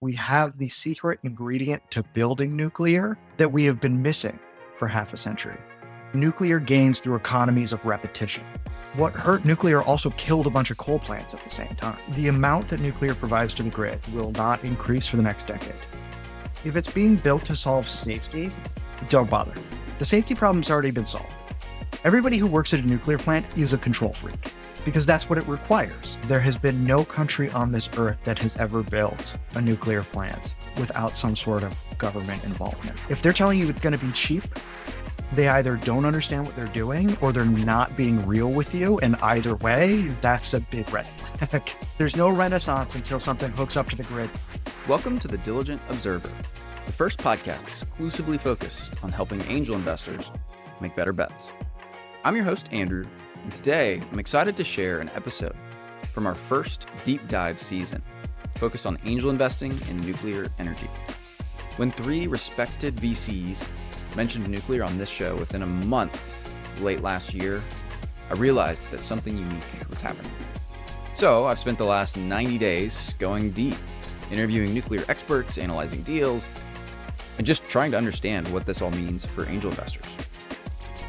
We have the secret ingredient to building nuclear that we have been missing for half a century. Nuclear gains through economies of repetition. What hurt nuclear also killed a bunch of coal plants at the same time. The amount that nuclear provides to the grid will not increase for the next decade. If it's being built to solve safety, don't bother. The safety problem's already been solved. Everybody who works at a nuclear plant is a control freak, because that's what it requires. There has been no country on this earth that has ever built a nuclear plant without some sort of government involvement. If they're telling you it's going to be cheap, they either don't understand what they're doing or they're not being real with you. And either way, that's a big red flag. There's no renaissance until something hooks up to the grid. Welcome to The Diligent Observer, the first podcast exclusively focused on helping angel investors make better bets. I'm your host, Andrew, and today I'm excited to share an episode from our first deep dive season focused on angel investing in nuclear energy. When three respected VCs mentioned nuclear on this show within a month late last year, I realized that something unique was happening. So I've spent the last 90 days going deep, interviewing nuclear experts, analyzing deals, and just trying to understand what this all means for angel investors.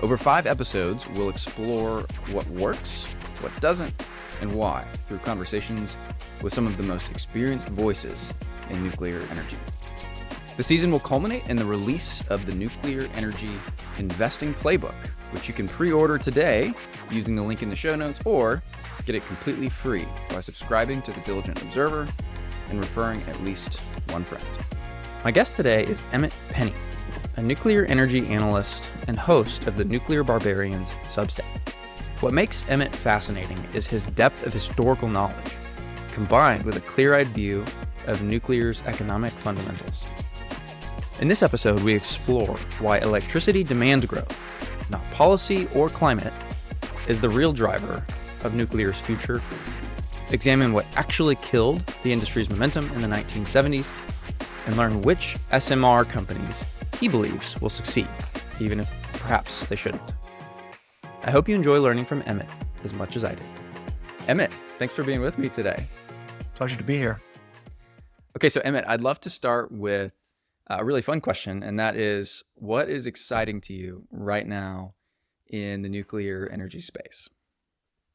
Over 5 episodes, we'll explore what works, what doesn't, and why through conversations with some of the most experienced voices in nuclear energy. The season will culminate in the release of the Nuclear Energy Investing Playbook, which you can pre-order today using the link in the show notes or get it completely free by subscribing to The Diligent Observer and referring at least one friend. My guest today is Emmet Penny, a nuclear energy analyst and host of the Nuclear Barbarians Substack. What makes Emmet fascinating is his depth of historical knowledge, combined with a clear-eyed view of nuclear's economic fundamentals. In this episode, we explore why electricity demand growth, not policy or climate, is the real driver of nuclear's future, examine what actually killed the industry's momentum in the 1970s, and learn which SMR companies he believes will succeed, even if perhaps they shouldn't. I hope you enjoy learning from Emmet as much as I did. Emmet, thanks for being with me today. Pleasure to be here. Okay, so Emmet, I'd love to start with a really fun question, and that is, what is exciting to you right now in the nuclear energy space?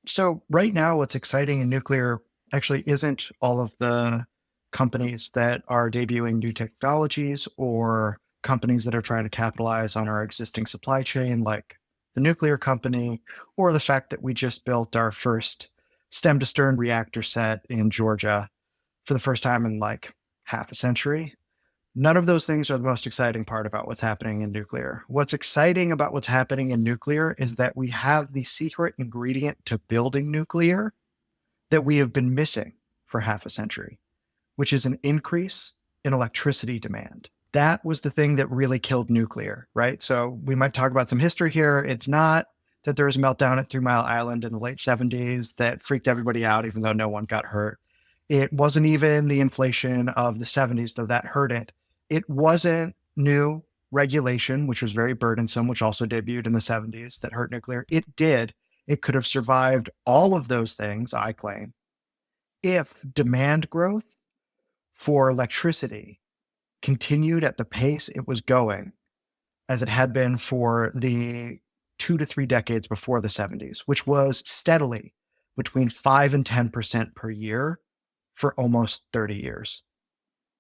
So right now, what's exciting in nuclear actually isn't all of the companies that are debuting new technologies or companies that are trying to capitalize on our existing supply chain, like the nuclear company, or the fact that we just built our first stem to stern reactor set in Georgia for the first time in like half a century. None of those things are the most exciting part about what's happening in nuclear. What's exciting about what's happening in nuclear is that we have the secret ingredient to building nuclear that we have been missing for half a century, which is an increase in electricity demand. That was the thing that really killed nuclear, right? So we might talk about some history here. It's not that there was a meltdown at 3 Mile Island in the late 70s that freaked everybody out, even though no one got hurt. It wasn't even the inflation of the 70s, though that hurt it. It wasn't new regulation, which was very burdensome, which also debuted in the 70s, that hurt nuclear. It did. It could have survived all of those things, I claim, if demand growth for electricity continued at the pace it was going, as it had been for the 2 to 3 decades before the 70s, which was steadily between 5 and 10% per year for almost 30 years.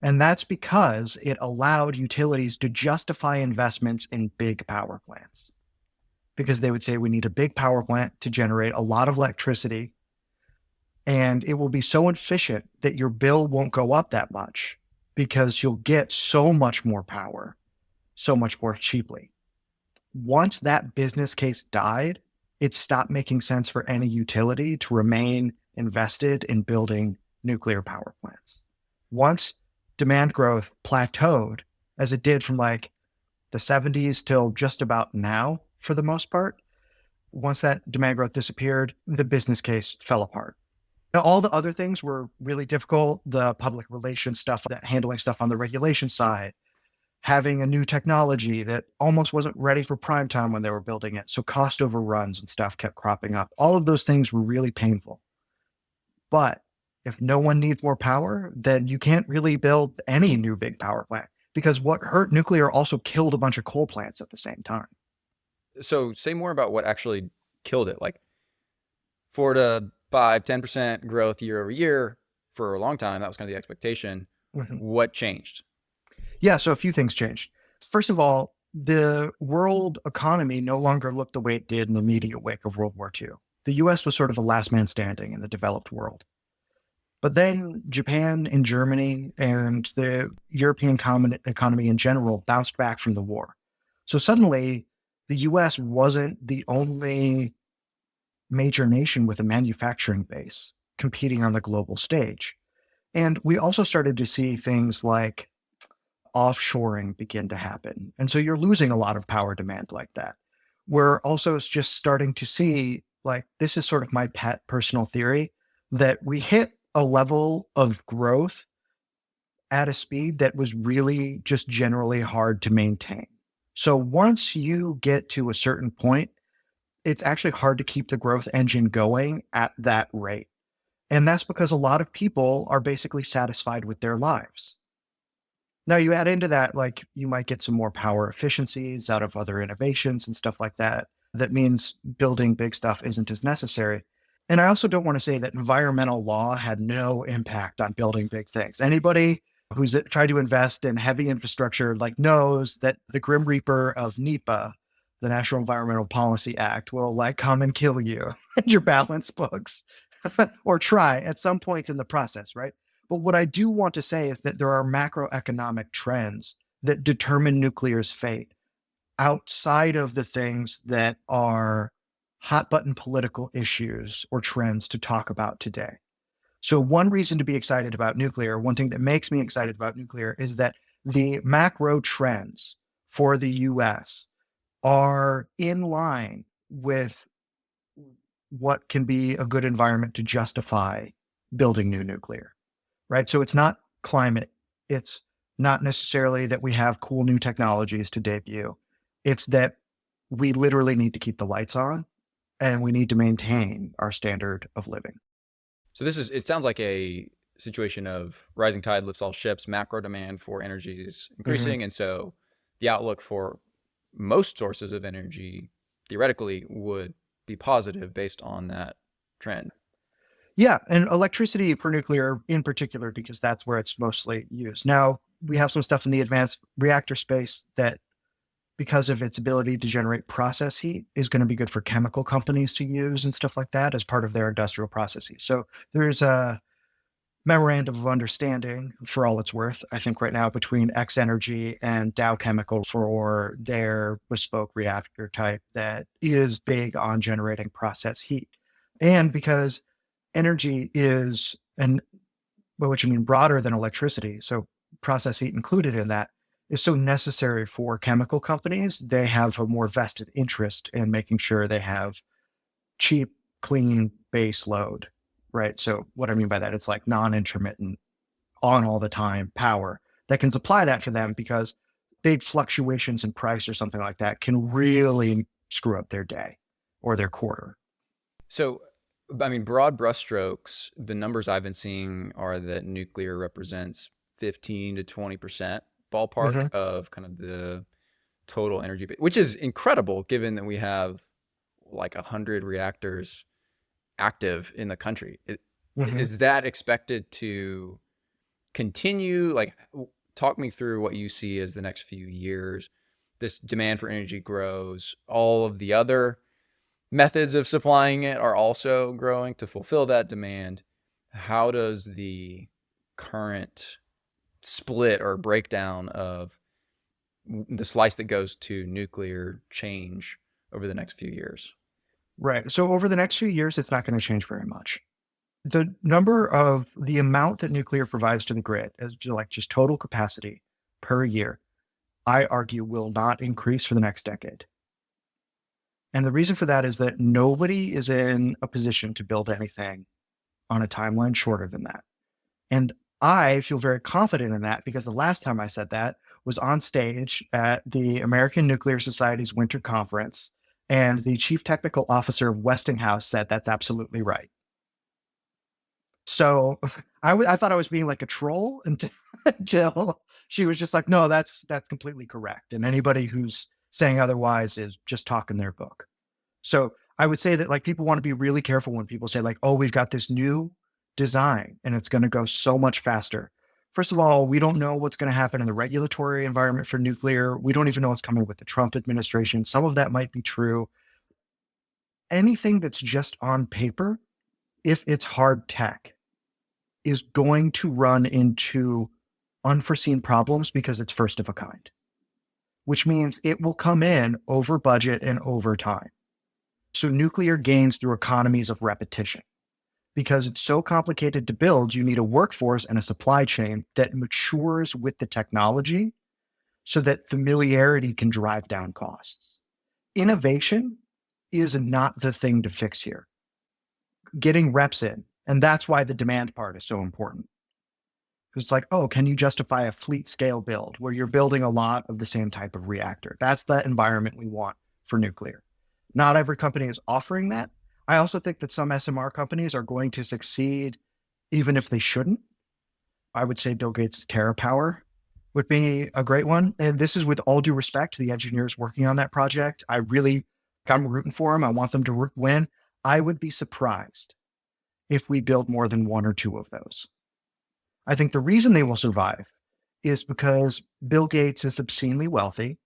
And that's because it allowed utilities to justify investments in big power plants. Because they would say, we need a big power plant to generate a lot of electricity, and it will be so efficient that your bill won't go up that much because you'll get so much more power, so much more cheaply. Once that business case died, it stopped making sense for any utility to remain invested in building nuclear power plants. Once demand growth plateaued, as it did from like the 70s till just about now, for the most part, once that demand growth disappeared, the business case fell apart. Now, all the other things were really difficult. The public relations stuff, that handling stuff on the regulation side, having a new technology that almost wasn't ready for prime time when they were building it. So cost overruns and stuff kept cropping up. All of those things were really painful. But if no one needs more power, then you can't really build any new big power plant because what hurt nuclear also killed a bunch of coal plants at the same time. So say more about what actually killed it. Like 4 to 5, 10% growth year over year for a long time. That was kind of the expectation. Mhm. What changed? Yeah, so a few things changed. First of all, the world economy no longer looked the way it did in the immediate wake of World War II. The US was sort of the last man standing in the developed world. But then Japan and Germany and the European economy in general bounced back from the war. So suddenly, the US wasn't the only major nation with a manufacturing base competing on the global stage. And we also started to see things like offshoring begin to happen. And so you're losing a lot of power demand like that. We're also just starting to see, like, this is sort of my pet personal theory, that we hit a level of growth at a speed that was really just generally hard to maintain. So once you get to a certain point, it's actually hard to keep the growth engine going at that rate. And that's because a lot of people are basically satisfied with their lives. Now, you add into that, like, you might get some more power efficiencies out of other innovations and stuff like that. That means building big stuff isn't as necessary. And I also don't want to say that environmental law had no impact on building big things. Anybody who's tried to invest in heavy infrastructure like knows that the grim reaper of NEPA, the National Environmental Policy Act, will like come and kill you and your balance books or try at some point in the process, right? But what I do want to say is that there are macroeconomic trends that determine nuclear's fate outside of the things that are hot button political issues or trends to talk about today. So, one reason to be excited about nuclear, one thing that makes me excited about nuclear is that the macro trends for the US are in line with what can be a good environment to justify building new nuclear, right? So, it's not climate, it's not necessarily that we have cool new technologies to debut. It's that we literally need to keep the lights on and we need to maintain our standard of living. So it sounds like a situation of rising tide lifts all ships, macro demand for energy is Mhm. increasing. And so the outlook for most sources of energy theoretically would be positive based on that trend. Yeah, and electricity for nuclear in particular, because that's where it's mostly used. Now, we have some stuff in the advanced reactor space that, because of its ability to generate process heat, is going to be good for chemical companies to use and stuff like that as part of their industrial processes. So there's a memorandum of understanding, for all it's worth, I think right now between X Energy and Dow Chemical for their bespoke reactor type that is big on generating process heat. And because energy is, and well, which I mean broader than electricity, so process heat included in that, is so necessary for chemical companies, they have a more vested interest in making sure they have cheap, clean base load, right? So what I mean by that, it's like non-intermittent, on all the time power that can supply that for them, because big fluctuations in price or something like that can really screw up their day or their quarter. So, I mean, broad brushstrokes, the numbers I've been seeing are that nuclear represents 15 to 20% ballpark Hmm. of kind of the total energy, which is incredible given that we have like 100 reactors active in the country. Hmm. Is that expected to continue? Like, talk me through what you see as the next few years. This demand for energy grows. All of the other methods of supplying it are also growing to fulfill that demand. How does the current split or breakdown of the slice that goes to nuclear change over the next few years? Right. So over the next few years, it's not going to change very much. The amount that nuclear provides to the grid as to like just total capacity per year, I argue will not increase for the next decade. And the reason for that is that nobody is in a position to build anything on a timeline shorter than that. And I feel very confident in that because the last time I said that was on stage at the American Nuclear Society's Winter Conference, and the chief technical officer of Westinghouse said that's absolutely right. So I thought I was being like a troll until, until she was just like, no, that's completely correct. And anybody who's saying otherwise is just talking their book. So I would say that like people want to be really careful when people say like, oh, we've got this new design and it's going to go so much faster. First of all, we don't know what's going to happen in the regulatory environment for nuclear. We don't even know what's coming with the Trump administration. Some of that might be true. Anything that's just on paper, if it's hard tech, is going to run into unforeseen problems because it's first of a kind, which means it will come in over budget and over time. So nuclear gains through economies of repetition. Because it's so complicated to build, you need a workforce and a supply chain that matures with the technology so that familiarity can drive down costs. Innovation is not the thing to fix here. Getting reps in, and that's why the demand part is so important. It's like, oh, can you justify a fleet scale build where you're building a lot of the same type of reactor? That's the environment we want for nuclear. Not every company is offering that. I also think that some SMR companies are going to succeed even if they shouldn't. I would say Bill Gates' TerraPower would be a great one. And this is with all due respect to the engineers working on that project. I'm rooting for them. I want them to win. I would be surprised if we build more than one or two of those. I think the reason they will survive is because Bill Gates is obscenely wealthy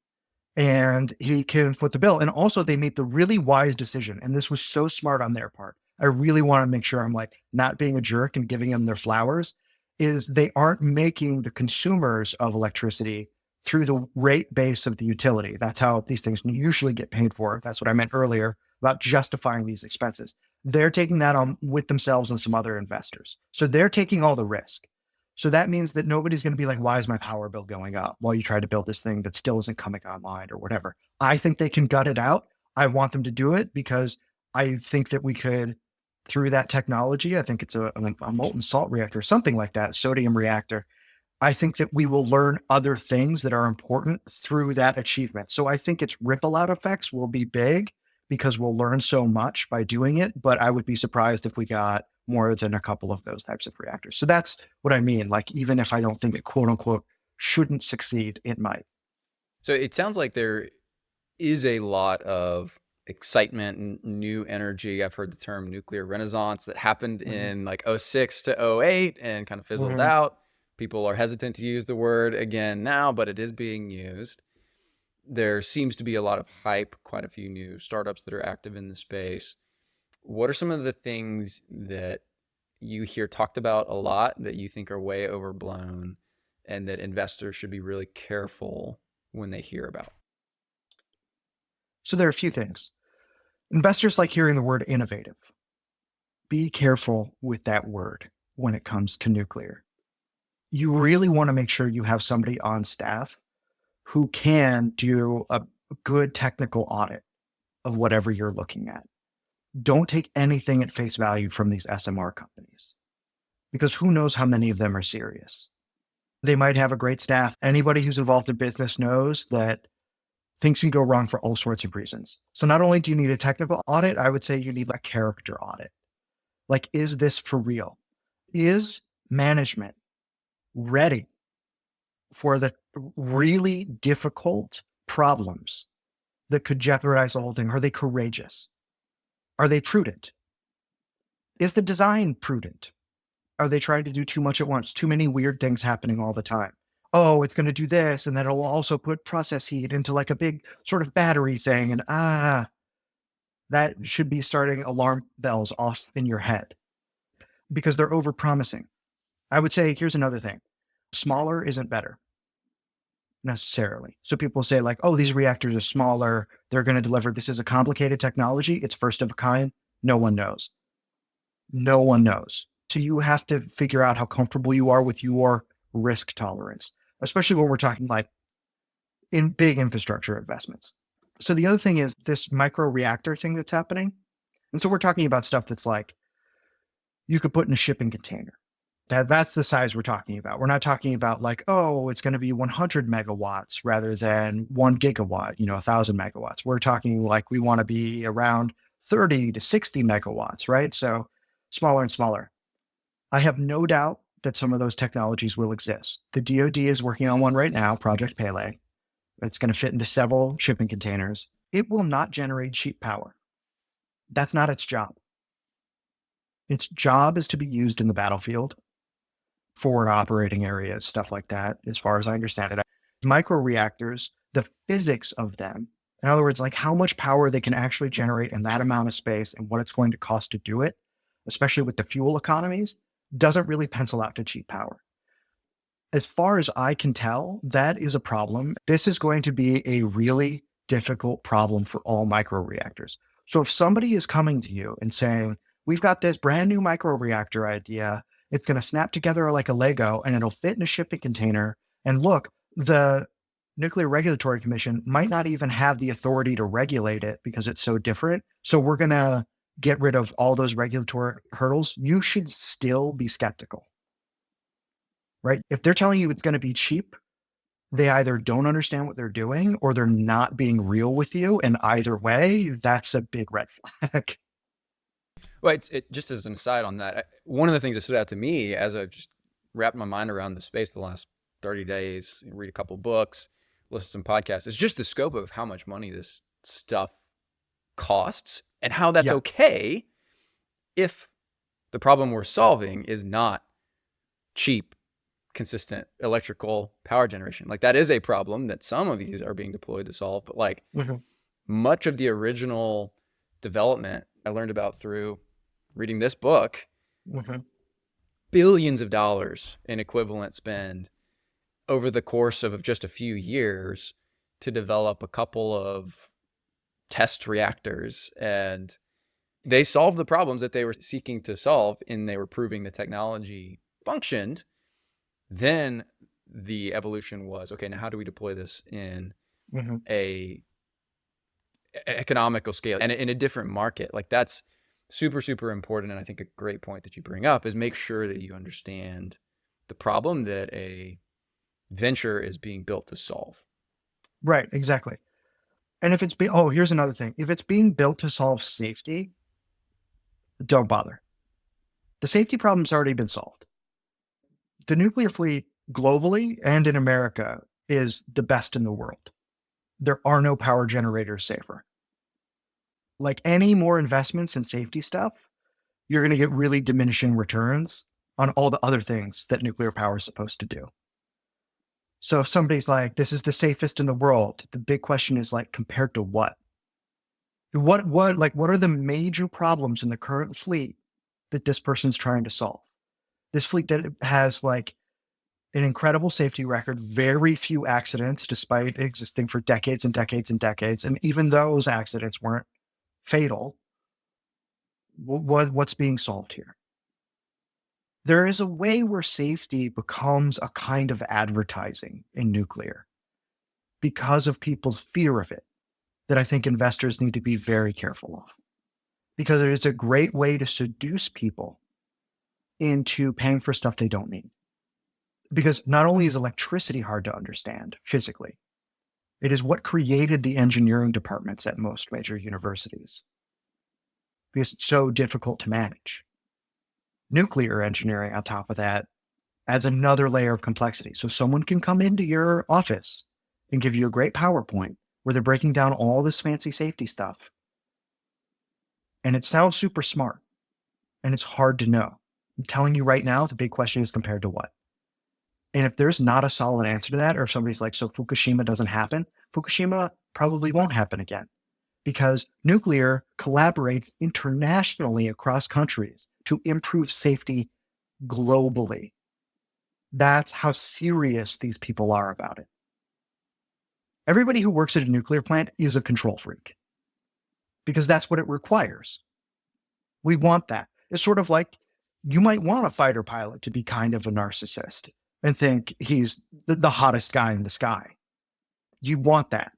and he can foot the bill. And also they made the really wise decision. And this was so smart on their part. I really want to make sure I'm like not being a jerk and giving them their flowers, is they aren't making the consumers of electricity through the rate base of the utility. That's how these things usually get paid for. That's what I meant earlier about justifying these expenses. They're taking that on with themselves and some other investors. So they're taking all the risk. So that means that nobody's going to be like, why is my power bill going up while you try to build this thing that still isn't coming online or whatever? I think they can gut it out. I want them to do it because I think that we could, through that technology, I think it's a molten salt reactor, something like that, sodium reactor. I think that we will learn other things that are important through that achievement. So I think its ripple out effects will be big because we'll learn so much by doing it. But I would be surprised if we got more than a couple of those types of reactors. So that's what I mean. Like, even if I don't think it quote unquote shouldn't succeed, it might. So it sounds like there is a lot of excitement and new energy. I've heard the term nuclear renaissance that happened in like 06 to 08 and kind of fizzled out. People are hesitant to use the word again now, but it is being used. There seems to be a lot of hype, quite a few new startups that are active in the space. What are some of the things that you hear talked about a lot that you think are way overblown and that investors should be really careful when they hear about? So there are a few things. Investors like hearing the word innovative. Be careful with that word when it comes to nuclear. You really want to make sure you have somebody on staff who can do a good technical audit of whatever you're looking at. Don't take anything at face value from these SMR companies because who knows how many of them are serious. They might have a great staff. Anybody who's involved in business knows that things can go wrong for all sorts of reasons. So not only do you need a technical audit, I would say you need a character audit. Like, is this for real? Is management ready for the really difficult problems that could jeopardize the whole thing? Are they courageous? Are they prudent? Is the design prudent? Are they trying to do too much at once? Too many weird things happening all the time. Oh, it's going to do this, and then it'll also put process heat into like a big sort of battery thing. And that should be starting alarm bells off in your head because they're over promising. I would say, here's another thing. Smaller isn't better necessarily. So people say like, oh, these reactors are smaller. They're going to deliver. This is a complicated technology. It's first of a kind. No one knows. No one knows. So you have to figure out how comfortable you are with your risk tolerance, especially when we're talking like in big infrastructure investments. So the other thing is this micro reactor thing that's happening. And so we're talking about stuff that's like you could put in a shipping container. That's the size we're talking about. We're not talking about like, oh, it's going to be 100 megawatts rather than 1 gigawatt, 1,000 megawatts. We're talking like we want to be around 30 to 60 megawatts, right? So smaller and smaller. I have no doubt that some of those technologies will exist. The DoD is working on one right now, Project Pele. It's going to fit into several shipping containers. It will not generate cheap power. That's not its job. Its job is to be used in the battlefield, forward operating areas, stuff like that, as far as I understand it. Microreactors, the physics of them, in other words, like how much power they can actually generate in that amount of space and what it's going to cost to do it, especially with the fuel economies, doesn't really pencil out to cheap power. As far as I can tell, that is a problem. This is going to be a really difficult problem for all microreactors. So if somebody is coming to you and saying, we've got this brand new microreactor idea, it's going to snap together like a Lego and it'll fit in a shipping container. And look, the Nuclear Regulatory Commission might not even have the authority to regulate it because it's so different. So we're going to get rid of all those regulatory hurdles. You should still be skeptical, right? If they're telling you it's going to be cheap, they either don't understand what they're doing or they're not being real with you. And either way, that's a big red flag. Well, just as an aside on that, one of the things that stood out to me as I just wrapped my mind around the space the last 30 days, read a couple books, listen to some podcasts, is just the scope of how much money this stuff costs and how that's Yeah. okay if the problem we're solving is not cheap, consistent electrical power generation. Like that is a problem that some of these are being deployed to solve, but like much of the original development I learned about through reading this book, billions of dollars in equivalent spend over the course of just a few years to develop a couple of test reactors. And they solved the problems that they were seeking to solve and they were proving the technology functioned. Then the evolution was, okay, now how do we deploy this in a economical scale and in a different market? Like that's super, super important. And I think a great point that you bring up is make sure that you understand the problem that a venture is being built to solve. Right, exactly. And if it's here's another thing. If it's being built to solve safety, don't bother. The safety problem's already been solved. The nuclear fleet globally and in America is the best in the world. There are no power generators safer. Like any more investments in safety stuff, you're going to get really diminishing returns on all the other things that nuclear power is supposed to do. So if somebody's like, this is the safest in the world, the big question is like, compared to what? What are the major problems in the current fleet that this person's trying to solve? This fleet that has like an incredible safety record, very few accidents, despite existing for decades and decades and decades. And even those accidents weren't fatal. What's being solved here? There is a way where safety becomes a kind of advertising in nuclear because of people's fear of it that I think investors need to be very careful of. Because it is a great way to seduce people into paying for stuff they don't need. Because not only is electricity hard to understand physically, it is what created the engineering departments at most major universities. Because it's so difficult to manage. Nuclear engineering, on top of that, adds another layer of complexity. So someone can come into your office and give you a great PowerPoint where they're breaking down all this fancy safety stuff. And it sounds super smart. And it's hard to know. I'm telling you right now, the big question is compared to what? And if there's not a solid answer to that, or if somebody's like, so Fukushima doesn't happen, Fukushima probably won't happen again. Because nuclear collaborates internationally across countries to improve safety globally. That's how serious these people are about it. Everybody who works at a nuclear plant is a control freak because that's what it requires. We want that. It's sort of like you might want a fighter pilot to be kind of a narcissist and think he's the hottest guy in the sky. You want that,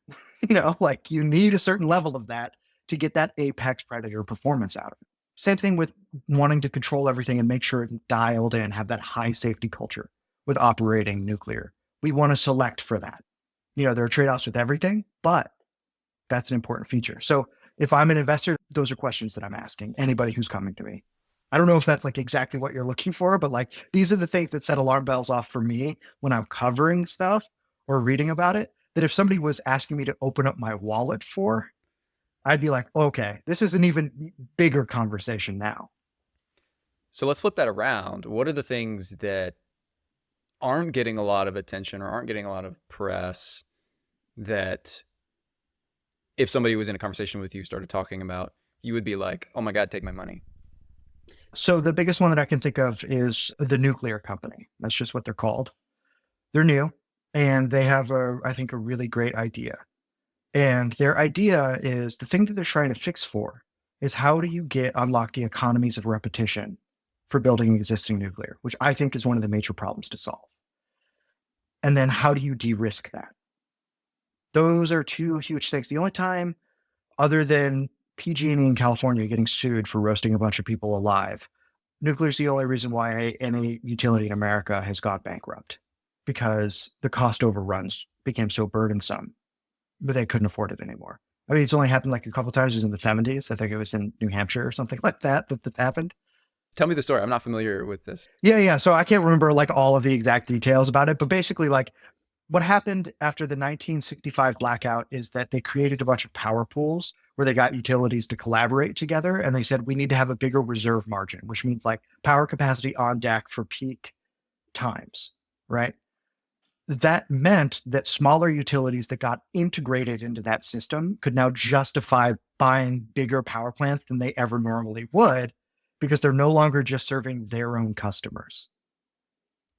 like you need a certain level of that to get that apex predator performance out of it. Same thing with wanting to control everything and make sure it's dialed in, have that high safety culture with operating nuclear. We want to select for that. There are trade-offs with everything, but that's an important feature. So if I'm an investor, those are questions that I'm asking anybody who's coming to me. I don't know if that's like exactly what you're looking for, but like these are the things that set alarm bells off for me when I'm covering stuff or reading about it. That if somebody was asking me to open up my wallet for, I'd be like, okay, this is an even bigger conversation now. So let's flip that around. What are the things that aren't getting a lot of attention or aren't getting a lot of press that if somebody was in a conversation with you, started talking about, you would be like, oh my God, take my money? So the biggest one that I can think of is the nuclear company. That's just what they're called. They're new and they have I think a really great idea. And their idea is the thing that they're trying to fix for is how do you unlock the economies of repetition for building existing nuclear, which I think is one of the major problems to solve. And then how do you de-risk that? Those are two huge things. The only time other than PG&E in California getting sued for roasting a bunch of people alive, nuclear is the only reason why any utility in America has gone bankrupt because the cost overruns became so burdensome, but they couldn't afford it anymore. I mean, it's only happened like a couple times. It was in the 70s. I think it was in New Hampshire or something like that happened. Tell me the story. I'm not familiar with this. Yeah. So I can't remember like all of the exact details about it, but basically, like what happened after the 1965 blackout is that they created a bunch of power pools where they got utilities to collaborate together. And they said, we need to have a bigger reserve margin, which means like power capacity on deck for peak times, right? That meant that smaller utilities that got integrated into that system could now justify buying bigger power plants than they ever normally would because they're no longer just serving their own customers.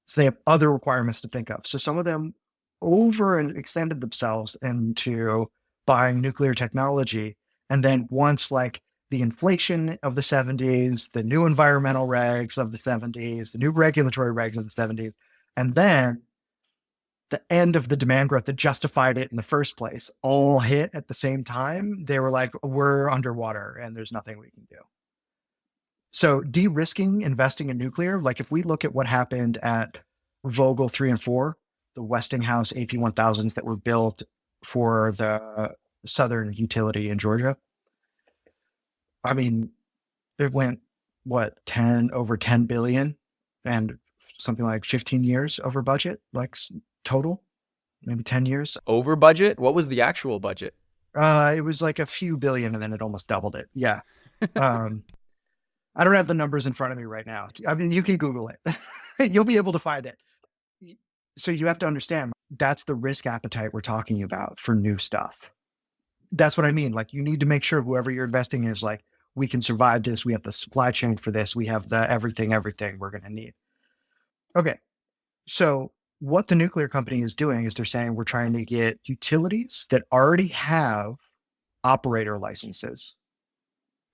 So they have other requirements to think of. So some of them over and extended themselves into buying nuclear technology. And then once like the inflation of the 70s, the new environmental regs of the 70s, the new regulatory regs of the 70s, and then the end of the demand growth that justified it in the first place all hit at the same time, they were like, we're underwater and there's nothing we can do. So de-risking investing in nuclear, like if we look at what happened at Vogtle 3 and 4, the Westinghouse AP1000s that were built for the Southern utility in Georgia, I mean, it went what, 10 over 10 billion and something like 15 years over budget, like total, maybe 10 years. Over budget? What was the actual budget? It was like a few billion and then it almost doubled it. Yeah. Um, I don't have the numbers in front of me right now. I mean, you can Google it. You'll be able to find it. So you have to understand that's the risk appetite we're talking about for new stuff. That's what I mean. Like you need to make sure whoever you're investing in is like, we can survive this. We have the supply chain for this. We have the everything we're going to need. Okay. So what the nuclear company is doing is they're saying we're trying to get utilities that already have operator licenses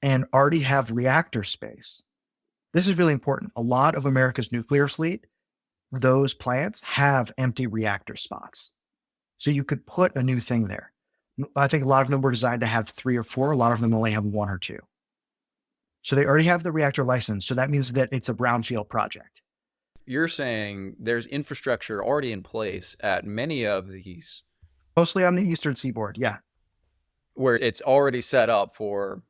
and already have reactor space. This is really important. A lot of America's nuclear fleet, those plants have empty reactor spots. So you could put a new thing there. I think a lot of them were designed to have 3 or 4. A lot of them only have 1 or 2. So they already have the reactor license. So that means that it's a brownfield project. You're saying there's infrastructure already in place at many of these Mostly on the Eastern Seaboard. Yeah. where it's already set up for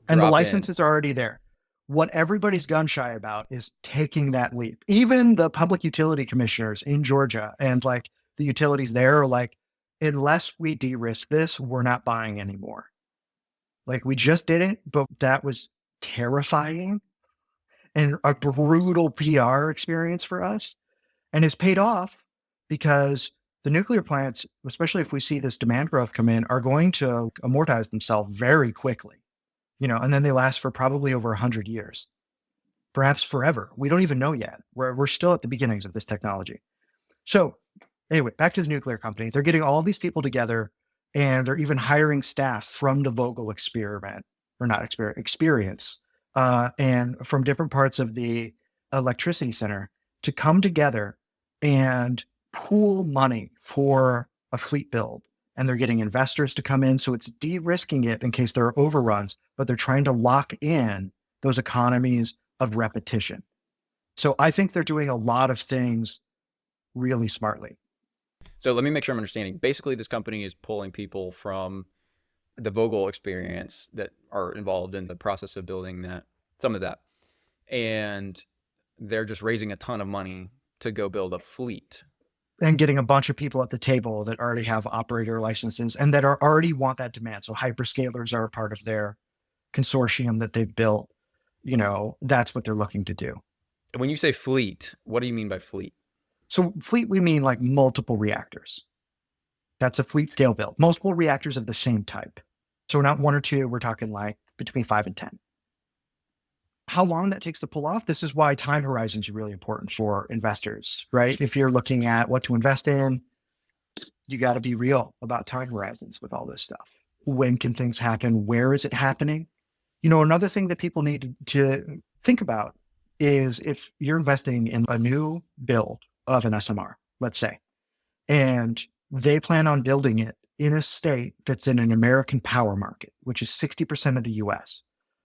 And the drop license in. is already there. What everybody's gun shy about is taking that leap. Even the public utility commissioners in Georgia and like the utilities there are like, unless we de-risk this, we're not buying anymore. Like we just did it, but that was terrifying and a brutal PR experience for us. And it's paid off because the nuclear plants, especially if we see this demand growth come in, are going to amortize themselves very quickly, and then they last for probably over 100 years, perhaps forever. We don't even know yet. We're still at the beginnings of this technology. So anyway, back to the nuclear company. They're getting all these people together and they're even hiring staff from the Vogtle experiment, or not experience, and from different parts of the electricity center to come together and pool money for a fleet build. And they're getting investors to come in. So it's de-risking it in case there are overruns, but they're trying to lock in those economies of repetition. So I think they're doing a lot of things really smartly. So let me make sure I'm understanding. Basically, this company is pulling people from the Vogel experience that are involved in the process of building that, some of that. and they're just raising a ton of money to go build a fleet. And getting a bunch of people at the table that already have operator licenses and that are already want that demand. So hyperscalers are a part of their consortium that they've built. That's what they're looking to do. When you say fleet, what do you mean by fleet? So fleet, we mean like multiple reactors. That's a fleet scale build. Multiple reactors of the same type. So we're not one or two, we're talking like between 5 and 10. How long that takes to pull off, this is why time horizons are really important for investors, right? If you're looking at what to invest in, you got to be real about time horizons with all this stuff. When can things happen? Where is it happening? Another thing that people need to think about is if you're investing in a new build of an SMR, let's say, and they plan on building it in a state that's in an American power market, which is 60% of the US.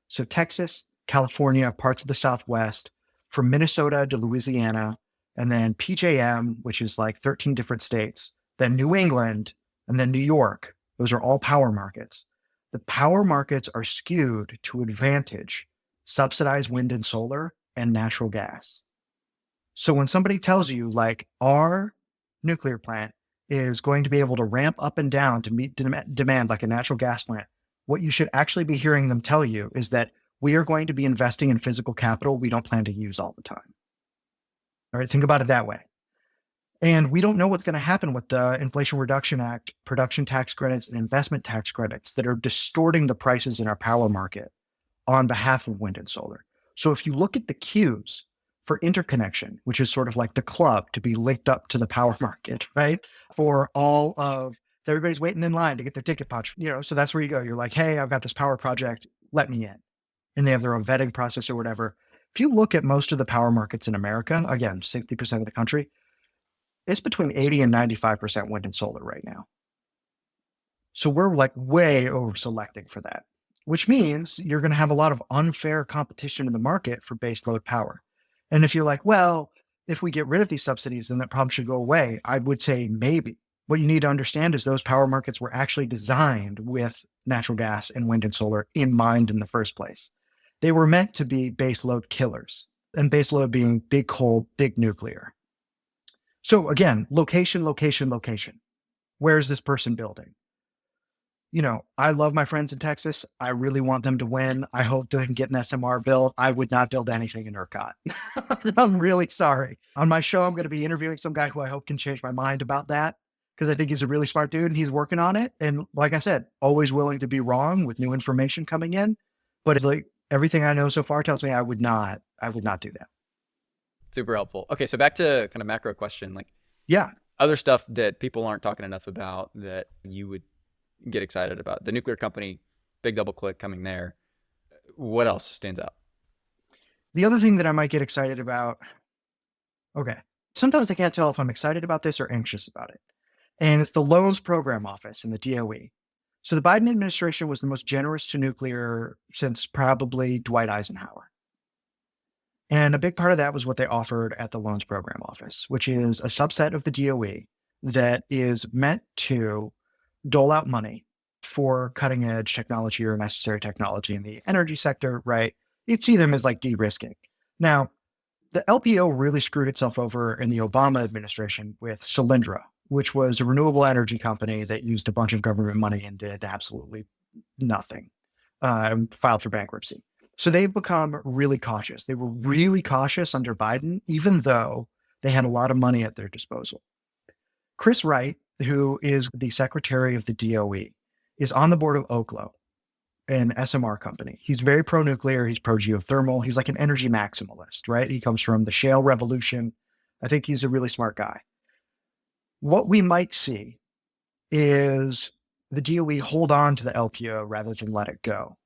So Texas, California, parts of the Southwest, from Minnesota to Louisiana, and then PJM, which is like 13 different states, then New England, and then New York. Those are all power markets. The power markets are skewed to advantage subsidized wind and solar and natural gas. So when somebody tells you like our nuclear plant is going to be able to ramp up and down to meet demand like a natural gas plant, what you should actually be hearing them tell you is that we are going to be investing in physical capital we don't plan to use all the time. All right, think about it that way. And we don't know what's going to happen with the Inflation Reduction Act, production tax credits, and investment tax credits that are distorting the prices in our power market on behalf of wind and solar. So if you look at the queues for interconnection, which is sort of like the club to be linked up to the power market, right? For all of everybody's waiting in line to get their ticket punch, so that's where you go. You're like, hey, I've got this power project, let me in. And they have their own vetting process or whatever. If you look at most of the power markets in America, again, 60% of the country, it's between 80 and 95% wind and solar right now. So we're like way over selecting for that, which means you're going to have a lot of unfair competition in the market for baseload power. And if you're like, well, if we get rid of these subsidies, then that problem should go away, I would say maybe. What you need to understand is those power markets were actually designed with natural gas and wind and solar in mind in the first place. They were meant to be baseload killers, and baseload being big coal, big nuclear. So again, location, location, location. Where is this person building? I love my friends in Texas. I really want them to win. I hope they can get an SMR built. I would not build anything in ERCOT. I'm really sorry. On my show, I'm going to be interviewing some guy who I hope can change my mind about that because I think he's a really smart dude and he's working on it. And like I said, always willing to be wrong with new information coming in. But it's like everything I know so far tells me I would not do that. Super helpful. Okay, so back to kind of macro question, like other stuff that people aren't talking enough about that you would get excited about. The nuclear company, big double click coming there. What else stands out? The other thing that I might get excited about, okay, sometimes I can't tell if I'm excited about this or anxious about it. And it's the Loans Program Office in the DOE. So the Biden administration was the most generous to nuclear since probably Dwight Eisenhower. And a big part of that was what they offered at the Loans Program Office, which is a subset of the DOE that is meant to dole out money for cutting edge technology or necessary technology in the energy sector, right? You'd see them as like de-risking. Now, the LPO really screwed itself over in the Obama administration with Solyndra, which was a renewable energy company that used a bunch of government money and did absolutely nothing, filed for bankruptcy. So they've become really cautious. They were really cautious under Biden, even though they had a lot of money at their disposal. Chris Wright, who is the secretary of the DOE, is on the board of Oklo, an SMR company. He's very pro-nuclear. He's pro-geothermal. He's like an energy maximalist, right? He comes from the shale revolution. I think he's a really smart guy. What we might see is the DOE hold on to the LPO rather than let it go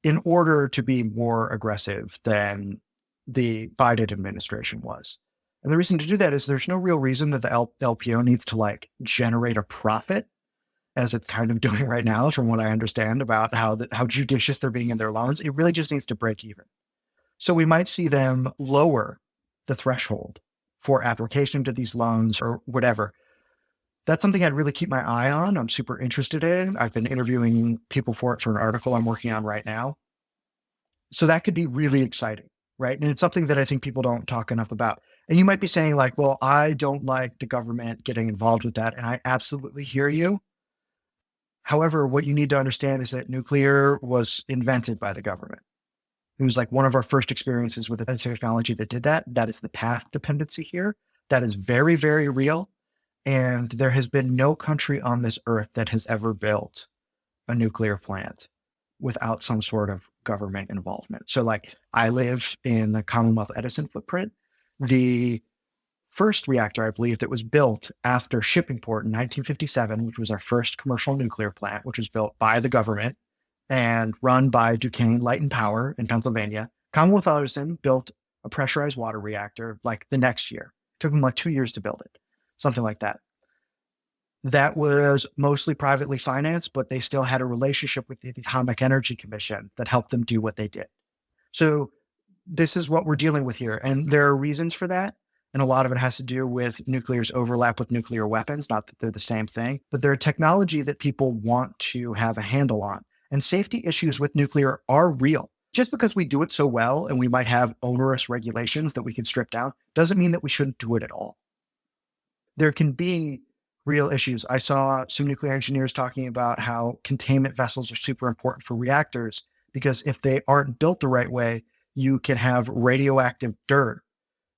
in order to be more aggressive than the Biden administration was. And the reason to do that is there's no real reason that the LPO needs to like generate a profit as it's kind of doing right now, from what I understand about how judicious they're being in their loans. It really just needs to break even. So we might see them lower the threshold for application to these loans or whatever. That's something I'd really keep my eye on. I'm super interested in. I've been interviewing people for it for an article I'm working on right now. So that could be really exciting, right? And it's something that I think people don't talk enough about. And you might be saying, like, well, I don't like the government getting involved with that. And I absolutely hear you. However, what you need to understand is that nuclear was invented by the government. It was like one of our first experiences with a technology that did that. That is the path dependency here. That is very, very real. And there has been no country on this earth that has ever built a nuclear plant without some sort of government involvement. So, like, I live in the Commonwealth Edison footprint. The first reactor, I believe, that was built after Shippingport in 1957, which was our first commercial nuclear plant, which was built by the government and run by Duquesne Light and Power in Pennsylvania. Commonwealth Edison built a pressurized water reactor like the next year. It took them like 2 years to build it, something like that. That was mostly privately financed, but they still had a relationship with the Atomic Energy Commission that helped them do what they did. So this is what we're dealing with here. And there are reasons for that. And a lot of it has to do with nuclear's overlap with nuclear weapons, not that they're the same thing, but they're a technology that people want to have a handle on. And safety issues with nuclear are real. Just because we do it so well and we might have onerous regulations that we can strip down doesn't mean that we shouldn't do it at all. There can be real issues. I saw some nuclear engineers talking about how containment vessels are super important for reactors because if they aren't built the right way, you can have radioactive dirt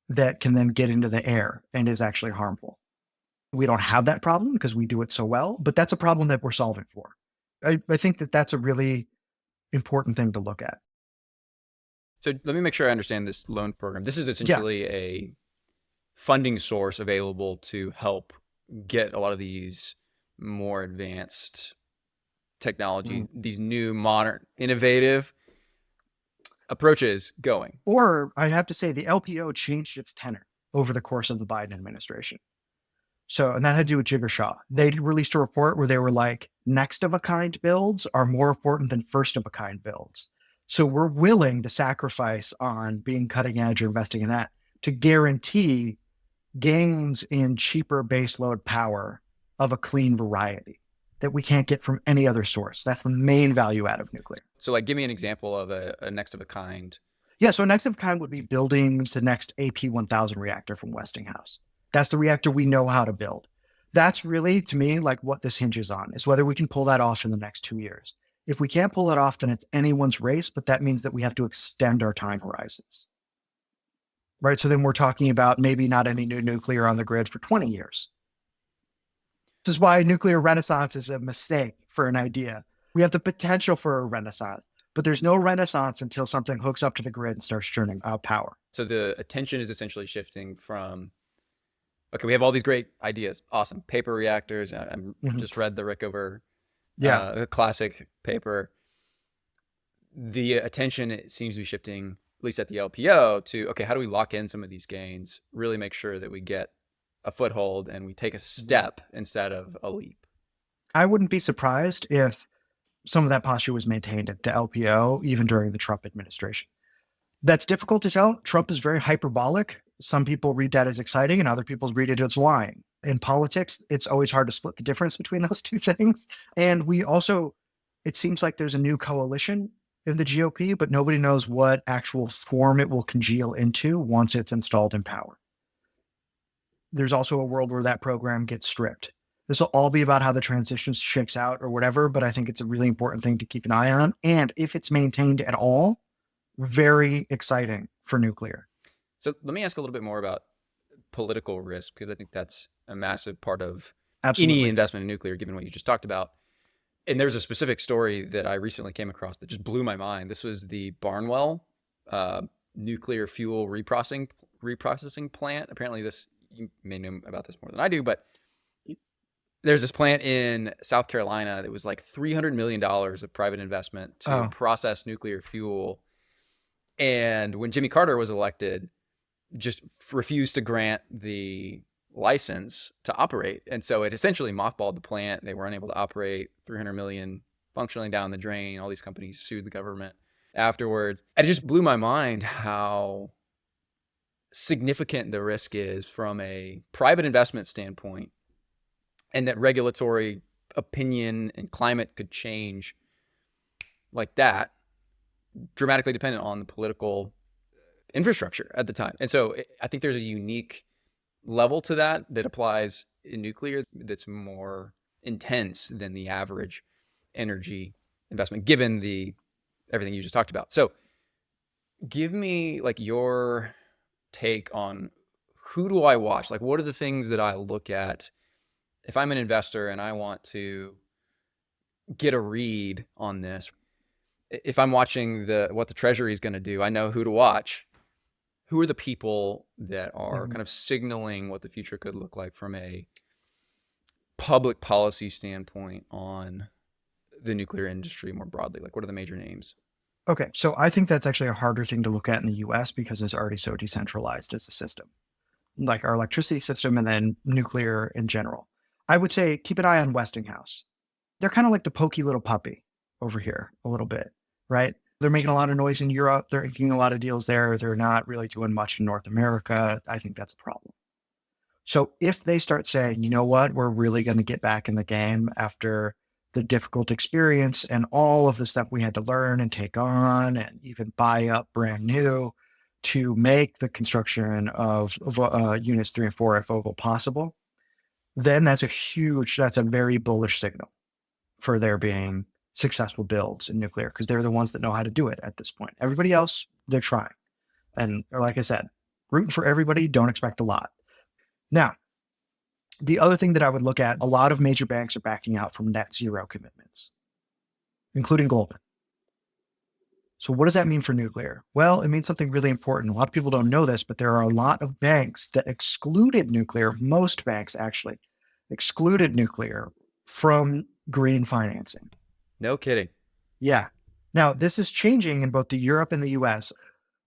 that can then get into the air and is actually harmful. We don't have that problem because we do it so well, but that's a problem that we're solving for. I think that that's a really important thing to look at. So let me make sure I understand this loan program. This is Yeah. essentially a funding source available to help get a lot of these more advanced technologies, these new, modern, innovative approaches going. Or I have to say, the LPO changed its tenor over the course of the Biden administration. So, and that had to do with Jigger Shaw. They released a report where they were like, next of a kind builds are more important than first of a kind builds. So we're willing to sacrifice on being cutting edge or investing in that to guarantee gains in cheaper baseload power of a clean variety that we can't get from any other source. That's the main value add of nuclear. So, like, give me an example of a next of a kind. Yeah, so next of kind would be building the next AP1000 reactor from Westinghouse. That's the reactor we know how to build. That's really, to me, like what this hinges on, is whether we can pull that off in the next 2 years. If we can't pull it off, then it's anyone's race, but that means that we have to extend our time horizons. Right? So then we're talking about maybe not any new nuclear on the grid for 20 years. This is why nuclear renaissance is a mistake for an idea. We have the potential for a renaissance, but there's no renaissance until something hooks up to the grid and starts churning out power. So the attention is essentially shifting from, okay, we have all these great ideas. Awesome. Paper reactors. I just read the Rickover classic paper. The attention, it seems to be shifting, at least at the LPO, to, okay, how do we lock in some of these gains, really make sure that we get a foothold and we take a step instead of a leap? I wouldn't be surprised if some of that posture was maintained at the LPO, even during the Trump administration. That's difficult to tell. Trump is very hyperbolic. Some people read that as exciting and other people read it as lying. In politics, it's always hard to split the difference between those two things. And we also, it seems like there's a new coalition in the GOP, but nobody knows what actual form it will congeal into once it's installed in power. There's also a world where that program gets stripped. This will all be about how the transition shakes out or whatever, but I think it's a really important thing to keep an eye on. And if it's maintained at all, very exciting for nuclear. So let me ask a little bit more about political risk, because I think that's a massive part of Absolutely. any investment in nuclear, given what you just talked about. And there's a specific story that I recently came across that just blew my mind. This was the Barnwell nuclear fuel reprocessing plant. Apparently this, you may know about this more than I do, but there's this plant in South Carolina that was like $300 million of private investment to process nuclear fuel. And when Jimmy Carter was elected, just refused to grant the license to operate. And so it essentially mothballed the plant. They were unable to operate. 300 million functionally down the drain. All these companies sued the government afterwards. And it just blew my mind how significant the risk is from a private investment standpoint, and that regulatory opinion and climate could change like that dramatically dependent on the political infrastructure at the time. And so I think there's a unique level to that applies in nuclear that's more intense than the average energy investment, given the everything you just talked about. So give me like your take on who do I watch? Like, what are the things that I look at if I'm an investor and I want to get a read on this? If I'm watching what the Treasury is going to do, I know who to watch. Who are the people that are Mhm. kind of signaling what the future could look like from a public policy standpoint on the nuclear industry more broadly? Like, what are the major names? Okay, so I think that's actually a harder thing to look at in the US because it's already so decentralized as a system, like our electricity system and then nuclear in general. I would say keep an eye on Westinghouse. They're kind of like the pokey little puppy over here a little bit, right? They're making a lot of noise in Europe. They're making a lot of deals there. They're not really doing much in North America. I think that's a problem. So if they start saying, you know what, we're really going to get back in the game after the difficult experience and all of the stuff we had to learn and take on and even buy up brand new to make the construction of units 3 and 4 at Vogtle possible, then that's a very bullish signal for there being successful builds in nuclear because they're the ones that know how to do it at this point. Everybody else, they're trying. And like I said, rooting for everybody, don't expect a lot. Now, the other thing that I would look at, a lot of major banks are backing out from net zero commitments, including Goldman. So what does that mean for nuclear? Well, it means something really important. A lot of people don't know this, but there are a lot of banks that excluded nuclear, most banks actually excluded nuclear from green financing. No kidding. Yeah. Now, this is changing in both the Europe and the US.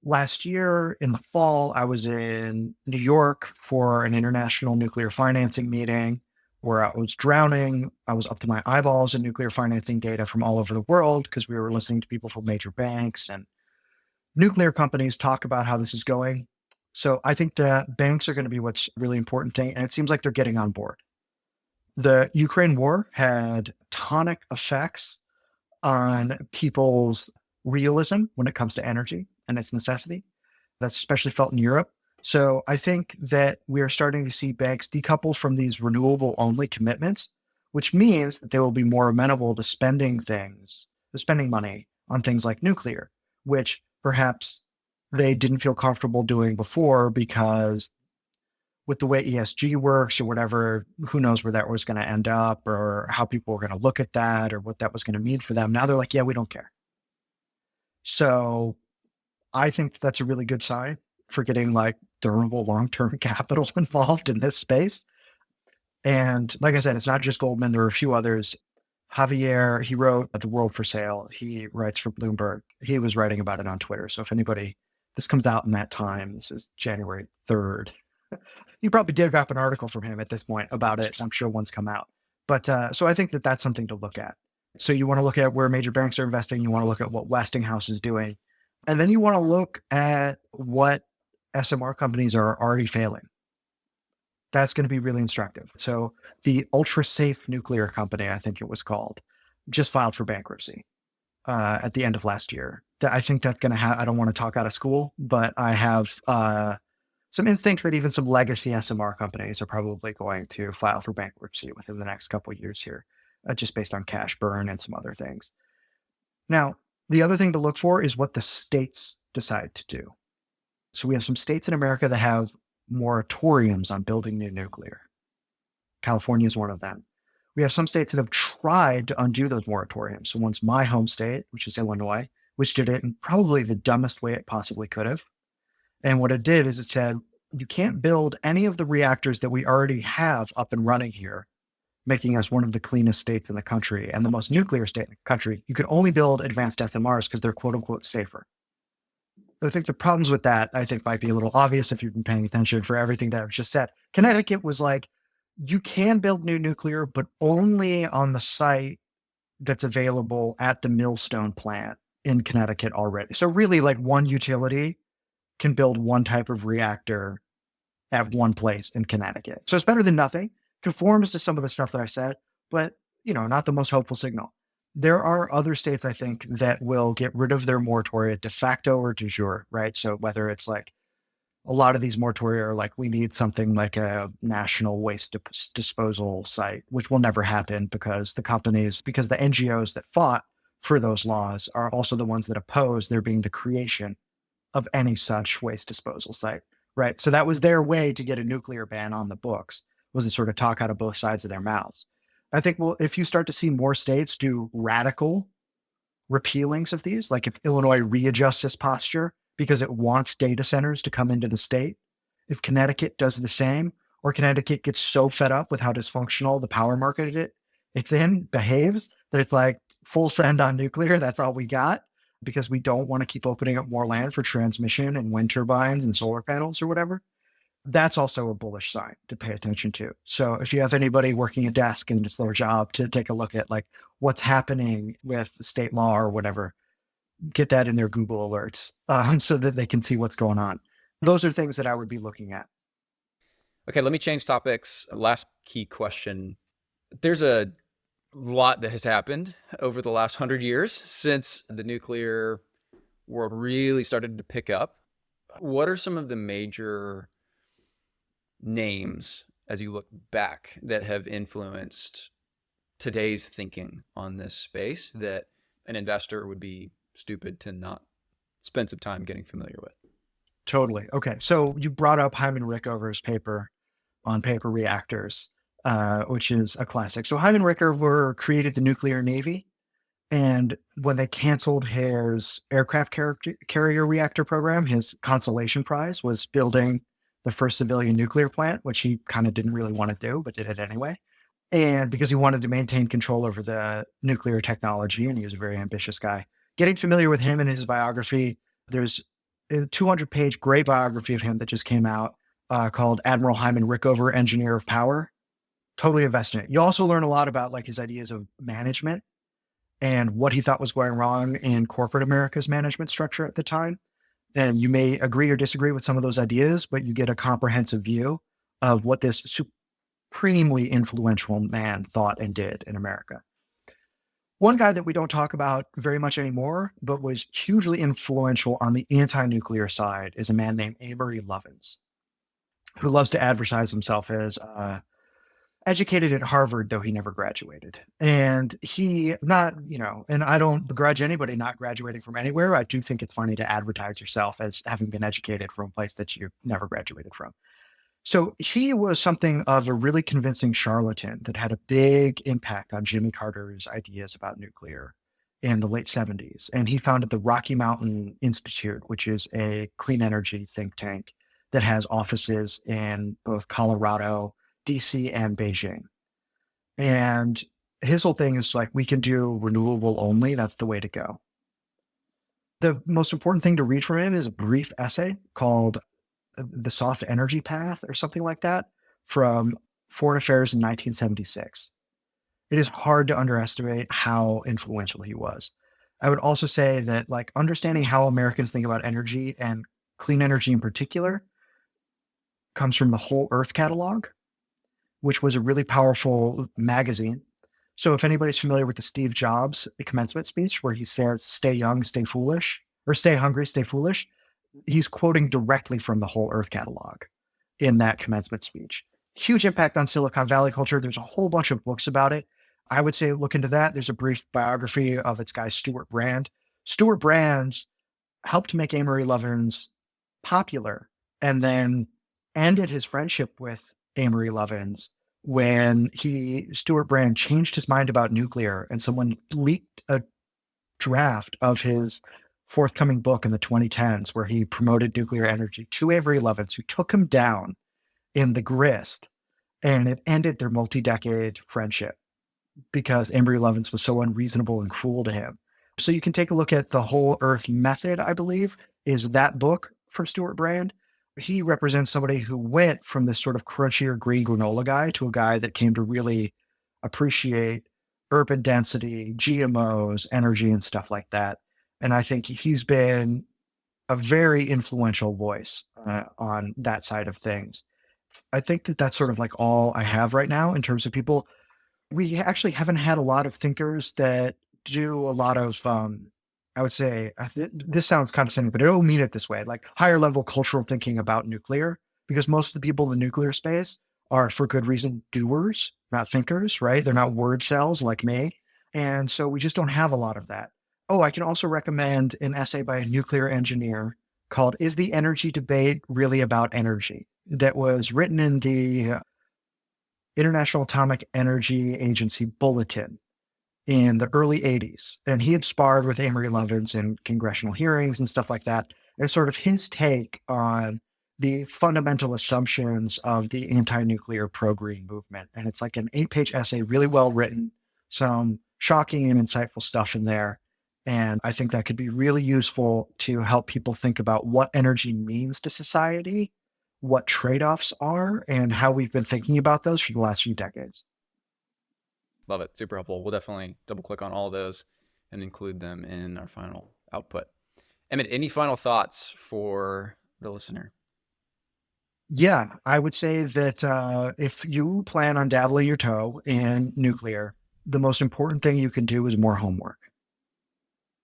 Last year in the fall, I was in New York for an international nuclear financing meeting where I was drowning. I was up to my eyeballs in nuclear financing data from all over the world because we were listening to people from major banks and nuclear companies talk about how this is going. So I think that banks are going to be what's really important thing. And it seems like they're getting on board. The Ukraine war had tonic effects on people's realism when it comes to energy and its necessity. That's especially felt in Europe. So I think that we are starting to see banks decouple from these renewable only commitments, which means that they will be more amenable to spending money on things like nuclear, which perhaps they didn't feel comfortable doing before because with the way ESG works or whatever, who knows where that was going to end up or how people were going to look at that or what that was going to mean for them. Now they're like, yeah, we don't care. So I think that's a really good sign for getting like durable long-term capital involved in this space. And like I said, it's not just Goldman. There are a few others. Javier, he wrote The World for Sale. He writes for Bloomberg. He was writing about it on Twitter. So if anybody, this comes out in that time, this is January 3rd. You probably did wrap an article from him at this point about it. I'm sure one's come out. But so I think that that's something to look at. So you want to look at where major banks are investing. You want to look at what Westinghouse is doing. And then you want to look at what SMR companies are already failing. That's going to be really instructive. So the Ultra Safe Nuclear Company, I think it was called, just filed for bankruptcy at the end of last year. I think that's going to have, I don't want to talk out of school, but I have some instincts that even some legacy SMR companies are probably going to file for bankruptcy within the next couple of years here, just based on cash burn and some other things. Now, the other thing to look for is what the states decide to do. So we have some states in America that have moratoriums on building new nuclear. California is one of them. We have some states that have tried to undo those moratoriums. So one's my home state, which is Illinois, which did it in probably the dumbest way it possibly could have. And what it did is it said, you can't build any of the reactors that we already have up and running here, making us one of the cleanest states in the country and the most nuclear state in the country. You can only build advanced SMRs because they're quote unquote safer. I think the problems with that, I think, might be a little obvious if you've been paying attention for everything that I've just said. Connecticut was like, you can build new nuclear, but only on the site that's available at the Millstone plant in Connecticut already. So really like one utility can build one type of reactor at one place in Connecticut. So it's better than nothing. Conforms to some of the stuff that I said, but not the most hopeful signal. There are other states, I think, that will get rid of their moratoria de facto or de jure, right? So whether it's like a lot of these moratoria are like, we need something like a national waste disposal site, which will never happen because because the NGOs that fought for those laws are also the ones that oppose there being the creation of any such waste disposal site, right? So that was their way to get a nuclear ban on the books, was to sort of talk out of both sides of their mouths. I think, well, if you start to see more states do radical repealings of these, like if Illinois readjusts its posture because it wants data centers to come into the state, if Connecticut does the same, or Connecticut gets so fed up with how dysfunctional the power market it's in behaves that it's like full send on nuclear, that's all we got, because we don't want to keep opening up more land for transmission and wind turbines and solar panels or whatever. That's also a bullish sign to pay attention to. So if you have anybody working a desk and it's their job to take a look at like what's happening with state law or whatever, get that in their Google alerts so that they can see what's going on. Those are things that I would be looking at. Okay, let me change topics. Last key question. There's a lot that has happened over the last 100 years since the nuclear world really started to pick up. What are some of the major names as you look back that have influenced today's thinking on this space that an investor would be stupid to not spend some time getting familiar with? Totally. Okay. So you brought up Hyman Rickover's paper on paper reactors, which is a classic. So Hyman Rickover created the nuclear navy. And when they canceled his aircraft carrier reactor program, his consolation prize was building the first civilian nuclear plant, which he kind of didn't really want to do, but did it anyway. And because he wanted to maintain control over the nuclear technology, and he was a very ambitious guy. Getting familiar with him and his biography, there's a 200-page great biography of him that just came out called Admiral Hyman Rickover, Engineer of Power. Totally invested in it. You also learn a lot about like his ideas of management and what he thought was going wrong in corporate America's management structure at the time. And you may agree or disagree with some of those ideas, but you get a comprehensive view of what this supremely influential man thought and did in America. One guy that we don't talk about very much anymore, but was hugely influential on the anti-nuclear side, is a man named Amory Lovins, who loves to advertise himself as educated at Harvard, though he never graduated. And he not, and I don't begrudge anybody not graduating from anywhere. I do think it's funny to advertise yourself as having been educated from a place that you never graduated from. So he was something of a really convincing charlatan that had a big impact on Jimmy Carter's ideas about nuclear in the late 70s. And he founded the Rocky Mountain Institute, which is a clean energy think tank that has offices in both Colorado, DC, and Beijing. And his whole thing is like, we can do renewable only. That's the way to go. The most important thing to read from him is a brief essay called The Soft Energy Path or something like that from Foreign Affairs in 1976. It is hard to underestimate how influential he was. I would also say that like understanding how Americans think about energy and clean energy in particular comes from the Whole Earth catalog, which was a really powerful magazine. So if anybody's familiar with the Steve Jobs commencement speech where he says, stay young, stay foolish, or stay hungry, stay foolish, he's quoting directly from the Whole Earth catalog in that commencement speech. Huge impact on Silicon Valley culture. There's a whole bunch of books about it. I would say look into that. There's a brief biography of its guy, Stuart Brand. Stuart Brand helped make Amory Lovins popular and then ended his friendship with Amory Lovins when Stuart Brand changed his mind about nuclear and someone leaked a draft of his forthcoming book in the 2010s where he promoted nuclear energy to Amory Lovins, who took him down in the grist, and it ended their multi-decade friendship because Amory Lovins was so unreasonable and cruel to him. So you can take a look at the Whole Earth Method, I believe, is that book from Stuart Brand. He represents somebody who went from this sort of crunchier green granola guy to a guy that came to really appreciate urban density, GMOs, energy, and stuff like that. And I think he's been a very influential voice on that side of things. I think that that's sort of like all I have right now in terms of people. We actually haven't had a lot of thinkers that do a lot of, I would say, this sounds condescending, but I don't mean it this way, like higher level cultural thinking about nuclear, because most of the people in the nuclear space are, for good reason, doers, not thinkers, right? They're not word cells like me. And so we just don't have a lot of that. Oh, I can also recommend an essay by a nuclear engineer called Is the Energy Debate Really About Energy? That was written in the International Atomic Energy Agency Bulletin in the early 80s. And he had sparred with Amory Lovins in congressional hearings and stuff like that. And sort of his take on the fundamental assumptions of the anti nuclear pro green movement. And it's like an 8-page essay, really well written, some shocking and insightful stuff in there. And I think that could be really useful to help people think about what energy means to society, what trade offs are, and how we've been thinking about those for the last few decades. Love it. Super helpful. We'll definitely double click on all of those and include them in our final output. Emmett, any final thoughts for the listener? Yeah, I would say that if you plan on dabbling your toe in nuclear, the most important thing you can do is more homework.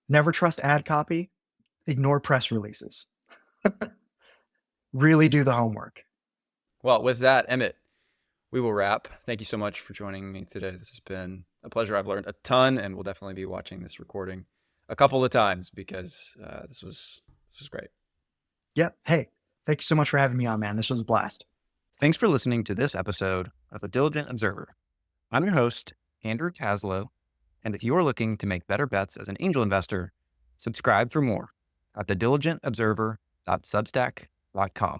Never trust ad copy, ignore press releases. Really do the homework. Well, with that, Emmett, we will wrap. Thank you so much for joining me today. This has been a pleasure. I've learned a ton, and we'll definitely be watching this recording a couple of times because this was great. Yeah. Hey, thank you so much for having me on, man. This was a blast. Thanks for listening to this episode of The Diligent Observer. I'm your host, Andrew Taslow, and if you are looking to make better bets as an angel investor, subscribe for more at thediligentobserver.substack.com.